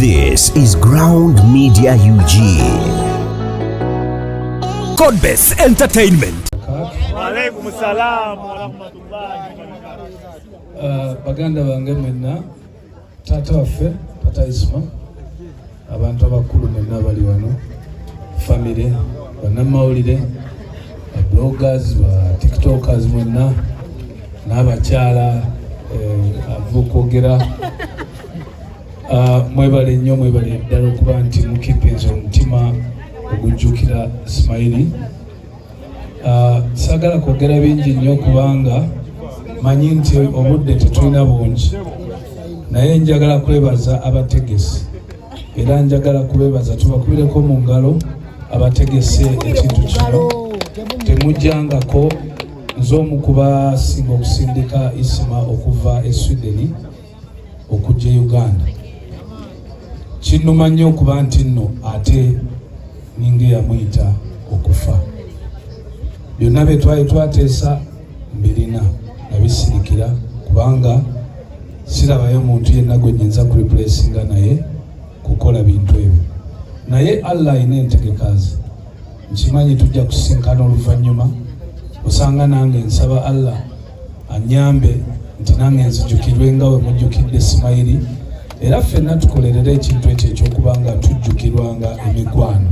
This is Ground Media UG. Codebase Entertainment. Walaikum salam wa rahmatullahi wa barakatuh. Baganda bange mwenna tata waffe tata Isma abantu abakulu mwenna bali wano family bannamawulire bloggers ba tiktokers mwenna n'abakyala avukwogera mwebale nnyo mwebale ddala okuba nti mukipinza omutima ogujjukira Ismail. Sagala kwogera bingi nnyo kubanga manyi nti obudde tetulina bungi, naye njagala kwebaza abategesi era njagala kubebaza tubakubireko mu ngalo abategese ekintu kino. Temujjangako nze omu kubasinga okusindika Isma okuva e Sweden okujja Uganda. Kinnuma nnyo okuba nti nno ate ninga yamuyita okufa. Byonna bye twali twateesa mbirina nabisirikira kubanga sirabayo muntu yenna gwe nnyinza kureplacinga naye kukola bintu ebyo. Naye Allah ayina entegeka ze. Nkimanyi tujja kusinkana oluvannyuma, osanga nange nsaba Allah anyambe nti nange nzijjukirwe nga we mujjukidde Ismail, era ffenna tukolerera ekintu ekyo ekyokubanga tujjukirwanga emikwano.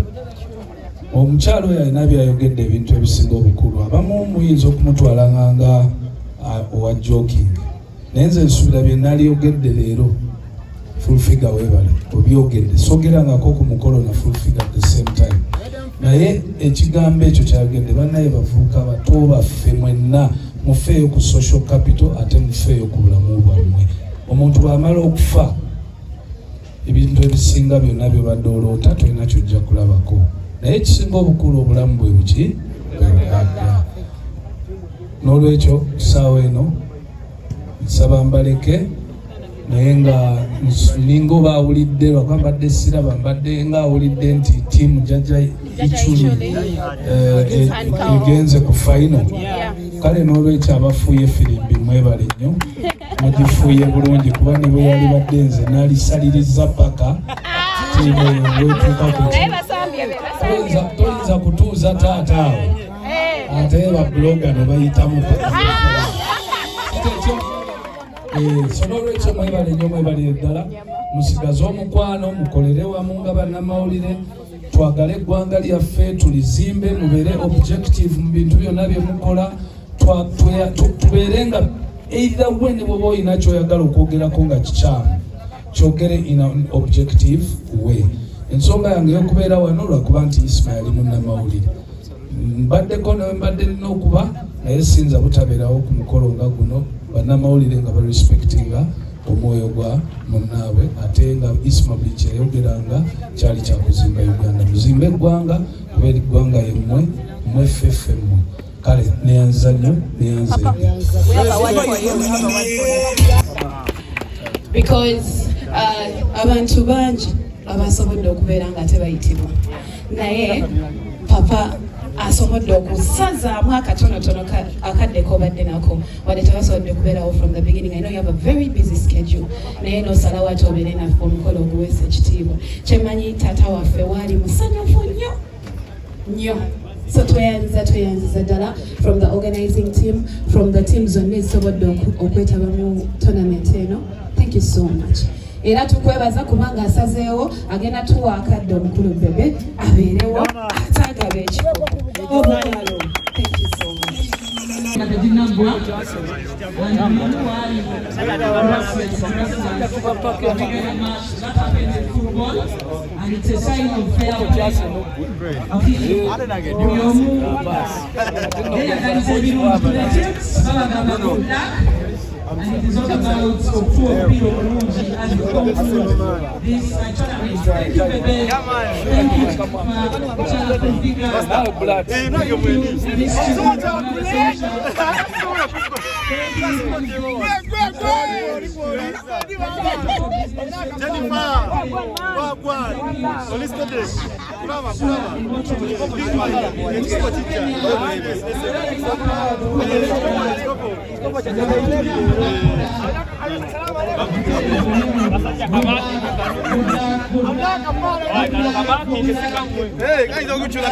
Omukyalo oyo alina byayogedde ebintu ebisinga obukulu, abamu muyinza okumutwalanga nga owa joking, naye nze nsuubira bye naliyogedde leero full figure weebale obyogedde, sogerangako ku mukolo na full figure at the same time. Naye ekigambo ekyo kyayogedde bannaye bavubuka bato baffe mwenna mufeeyo ku social capital ate mufeeyo ku bulamu bwammwe. Omuntu bw'amala okufa ebintu ebisinga byonna byobadde oloota tolina kyojja kulabako, naye ekisinga obukulu obulamu bwe buki bwebugagga. N'olwekyo ssaawa eno nsaba mbaleke, naye nga ninga oba awulidde lwakuba mbadde siraba, mbadde nga awulidde nti tiimu jjajja Ichuli egenze ku final. Kale n'olwekyo abafuuye firimbi mwebale nnyo, mugifuuye bulungi kuba ne bwe yali badde nze n'alisaliriza paka tiimu eyo ng'etuuka ku toyinza kutuuza taata awo ate babloga ne bayitamu so n'olwekyo mwebale nnyo mwebale ddala, musigaze omukwano mukolere wamu nga bannamawulire, twagale eggwanga lyaffe tulizimbe, mubeere objective mu bintu byonna bye mukola, tubeere nga either way ne bw'oba olina kyoyagala okwogerako nga kikyamu kyogere in an objective way. Ensonga yange y'okubeera wano lwakuba nti Ismail munnamawulire mbaddeko nawe mbadde nina okuba, naye sinza butabeerawo ku mukolo nga guno bannamawulire nga barespectinga omwoyo gwa munnaabwe, ate nga Isma buli kyeyayogeranga kyali kyakuzimba Uganda. Muzimbe eggwanga kuba eggwanga yemmwe mweffeffe mmwe. Kale neyanza nnyo neyanza because abantu bangi abasobodde okubeera nga tebayitibwa, naye papa asobodde okusazaamu akatonotono akadde kobadde nako wadde tebasobodde kubeerawo from the beginning. I know you have a very busy schedule, naye nosalawo ate obeere naffe omukolo oguweesa ekitiibwa. Kyemanyi taata waffe waali musanyufu nnyo nnyo. So tweyanziza ddala from the organizing team, from the team zonna ezisobodde okwetaba mu tournament eno. Thank you so much. Era tukwebaza kubanga asazeewo agenda tuwa akadde omukulu bebe abeerewo atagabe ekiko obwalo. Thank you so much. And it's a sign of fair play. And it is all about poor people as you come through this tournament. Thank you, Bebe. Thank you, Jennifer, Hey, guys, don't go to the